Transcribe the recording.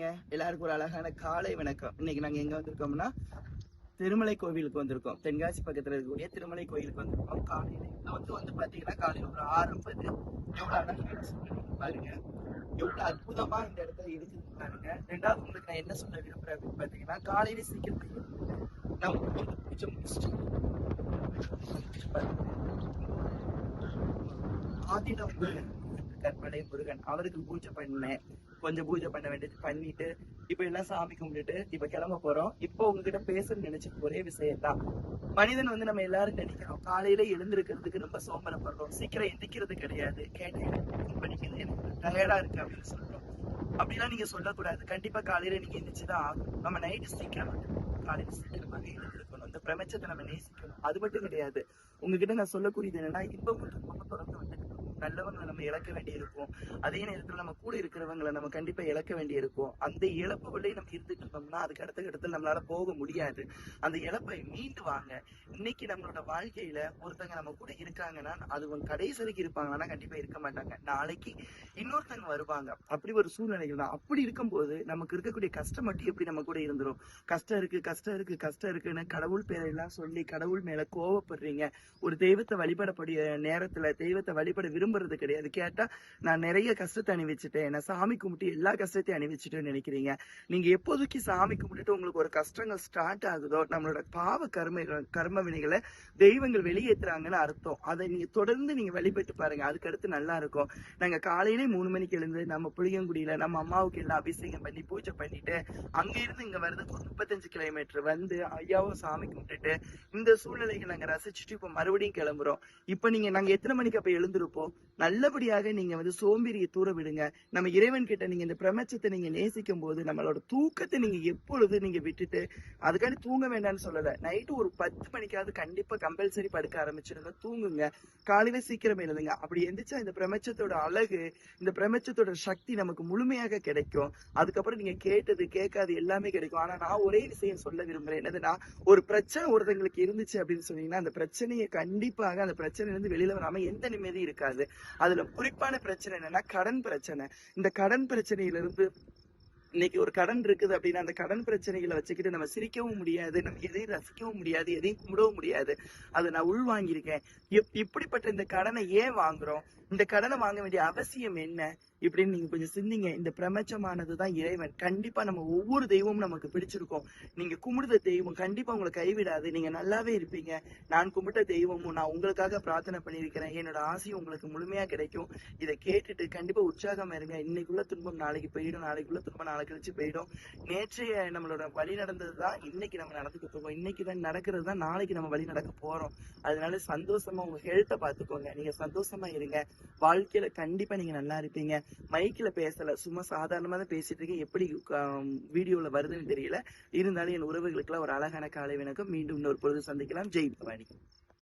இருக்கீங்க? எல்லாருக்கும் ஒரு அழகான காலை வணக்கம். இன்னைக்கு நாங்க எங்க வந்திருக்கோம்னா திருமலை கோவிலுக்கு வந்திருக்கோம். தென்காசி பக்கத்துல இருக்கக்கூடிய திருமலை கோயிலுக்கு வந்திருக்கோம். காலையில வந்து பாத்தீங்கன்னா காலையில ஒரு 6:50. எவ்வளவு அழகான சூழ்நிலை பாருங்க, எவ்வளவு அற்புதமா இந்த இடத்துல இருக்குது பாருங்க. ரெண்டாவது உங்களுக்கு நான் என்ன சொல்ல விரும்புறேன் அப்படின்னு பாத்தீங்கன்னா, காலையில சீக்கிரம் நான் பூஜை முடிச்சுட்டு ஆதினம் கற்பனை முருகன் அவருக்கு பூஜை பண்ணேன். கொஞ்சம் பூஜை பண்ண வேண்டியது பண்ணிட்டு இப்ப எல்லாம் சாமி கும்பிட்டுட்டு இப்ப கிளம்ப போறோம். இப்போ உங்ககிட்ட பேசணும்னு நினைச்ச ஒரே விஷயம் தான், மனிதன் வந்து நம்ம எல்லாரும் நினைக்கிறோம் காலையில எழுந்திருக்கிறதுக்கு ரொம்ப சோம்பரப்படுறோம், சீக்கிரம் எந்திக்கிறது கிடையாது. கேட்டேன் படிக்கிறது எனக்கு டயர்டா இருக்கு அப்படின்னு சொல்றோம். அப்படிலாம் நீங்க சொல்லக்கூடாது. கண்டிப்பா காலையில நீங்க எந்திரிச்சுதான் ஆகணும். நம்ம நைட்டு சீக்கிரம் காலையில சீக்கிரமாக எழுந்திருக்கணும். இந்த பிரபஞ்சத்தை நம்ம நேசிக்கணும். அது மட்டும் கிடையாது, உங்ககிட்ட நான் சொல்லக்கூடியது என்னன்னா, இன்பம் நம்ம தொடர்ந்து வந்துட்டு நல்லவங்களை நம்ம இழக்க வேண்டி இருக்கும். அதே நேரத்துல நம்ம கூட இருக்கிறவங்களை நம்ம கண்டிப்பா இழக்க வேண்டி இருக்கும். அந்த இழப்புகளே நம்ம இருந்துட்டு இருந்தோம்னா அதுக்கு அடுத்த இடத்துல நம்மளால போக முடியாது. அந்த இழப்பை மீண்டு வாங்க. இன்னைக்கு நம்மளோட வாழ்க்கையில ஒருத்தங்க நம்ம கூட இருக்காங்கன்னா அது கடைசி வரைக்கும் இருப்பாங்கன்னா கண்டிப்பா இருக்க மாட்டாங்க. நாளைக்கு இன்னொருத்தங்க வருவாங்க. அப்படி ஒரு சூழ்நிலைகள் தான். அப்படி இருக்கும்போது நமக்கு இருக்கக்கூடிய கஷ்டம் மட்டும் எப்படி நம்ம கூட இருந்துரும். கஷ்டம் இருக்கு கஷ்டம் இருக்கு கஷ்டம் இருக்குன்னு கடவுள் பேரெல்லாம் சொல்லி கடவுள் மேல கோவப்படுறீங்க. ஒரு தெய்வத்தை வழிபடக்கூடிய நேரத்துல தெய்வத்தை வழிபட விரும்புறது கிடையாது. கேட்டா நான் நிறைய கஷ்டத்தை அணிவிச்சுட்டேன், நான் சாமி கும்பிட்டு எல்லா கஷ்டத்தையும் அணிவிச்சுட்டேன்னு நினைக்கிறீங்க. நீங்க எப்போதைக்கு சாமி கும்பிட்டுட்டு உங்களுக்கு ஒரு கஷ்டங்கள் ஸ்டார்ட் ஆகுதோ நம்மளோட பாவ கர்ம வினைகளை தெய்வங்கள் வெளியேற்றுறாங்கன்னு அர்த்தம். அதை நீங்க தொடர்ந்து நீங்க வழிபட்டு பாருங்க, அதுக்கு அடுத்து நல்லா இருக்கும். நாங்க காலையிலே 3 மணிக்கு எழுந்து நம்ம புளியங்குடியில நம்ம அம்மாவுக்கு எல்லாம் அபிஷேகம் பண்ணி பூஜை பண்ணிட்டு அங்க இருந்து இங்க வர்றதுக்கு ஒரு 35 கிலோமீட்டர் வந்து ஐயாவும் சாமி கும்பிட்டுட்டு இந்த சூழ்நிலைகளை நாங்க ரசிச்சுட்டு இப்ப மறுபடியும் கிளம்புறோம். இப்ப நாங்க எத்தனை மணிக்கு அப்ப எழுந்திருப்போம்? நல்லபடியாக நீங்க வந்து சோம்பேறியை தூர விடுங்க. நம்ம இறைவன் கிட்ட நீங்க இந்த பிரபஞ்சத்தை நீங்க நேசிக்கும் போது நம்மளோட தூக்கத்தை நீங்க எப்பொழுது நீங்க விட்டுட்டு அதுக்காண்டி தூங்க வேண்டாம்னு சொல்லல. நைட்டு ஒரு 10 மணிக்காவது கண்டிப்பா கம்பல்சரி படுக்க ஆரம்பிச்சிருங்க, தூங்குங்க. காலையில சீக்கிரம் எழுதுங்க. அப்படி எந்திரிச்சா இந்த பிரபஞ்சத்தோட அழகு, இந்த பிரபஞ்சத்தோட சக்தி நமக்கு முழுமையாக கிடைக்கும். அதுக்கப்புறம் நீங்க கேட்டது கேட்காது எல்லாமே கிடைக்கும். ஆனா நான் ஒரே விஷயம் சொல்ல விரும்புறேன், என்னதுன்னா ஒரு பிரச்சனை ஒருத்தங்களுக்கு இருந்துச்சு அப்படின்னு சொன்னீங்கன்னா அந்த பிரச்சனையை கண்டிப்பாக அந்த பிரச்சனையில இருந்து வெளியில வராம எந்த நிம்மதியும் இருக்காது. அதுல குறிப்பான பிரச்சனை என்னன்னா கடன் பிரச்சனை. இந்த கடன் பிரச்சனையில இருந்து இன்னைக்கு ஒரு கடன் இருக்குது அப்படின்னா அந்த கடன் பிரச்சனைகளை வச்சுக்கிட்டு நம்ம சிரிக்கவும் முடியாது, நம்ம எதையும் ரசிக்கவும் முடியாது, எதையும் கும்பிடவும் முடியாது. அதை நான் உள்வாங்கியிருக்கேன். இப்படிப்பட்ட இந்த கடனை ஏன் வாங்குறோம், இந்த கடனை வாங்க வேண்டிய அவசியம் என்ன இப்படின்னு நீங்க கொஞ்சம் சிந்திங்க. இந்த பிரபஞ்சமானதுதான் இறைவன். கண்டிப்பா நம்ம ஒவ்வொரு தெய்வமும் நமக்கு பிடிச்சிருக்கும். நீங்க கும்பிடுற தெய்வம் கண்டிப்பா உங்களை கைவிடாது. நீங்க நல்லாவே இருப்பீங்க. நான் கும்பிட்ட தெய்வமும் நான் உங்களுக்காக பிரார்த்தனை பண்ணியிருக்கிறேன். என்னோட ஆசையும் உங்களுக்கு முழுமையா கிடைக்கும். இதை கேட்டுட்டு கண்டிப்பா உற்சாகமா இருங்க. இன்னைக்குள்ள துன்பம் நாளைக்கு போயிடும், நாளைக்குள்ள துன்பம் நாளைக்கு கழிச்சு போயிடும். நேற்றைய நம்மளோட வழி நடந்ததுதான் இன்னைக்கு நம்ம நடந்துக்கிட்டு இருக்கோம். இன்னைக்குதான் நடக்கிறது தான் நாளைக்கு நம்ம வழி நடக்க போறோம். அதனால சந்தோஷமா உங்க ஹெல்த்தை பாத்துக்கோங்க. நீங்க சந்தோஷமா இருங்க. வாழ்க்கையில கண்டிப்பா நீங்க நல்லா இருப்பீங்க. மைக்ல பேசல, சும்மா சாதாரணமா தான் பேசிட்டு இருக்கேன். எப்படி வீடியோல வருதுன்னு தெரியல. இருந்தாலும் என் உறவுகளுக்கு எல்லாம் ஒரு அழகான காலை வணக்கம். மீண்டும் இன்னொரு பொழுது சந்திக்கலாம். ஜெய் பவானி.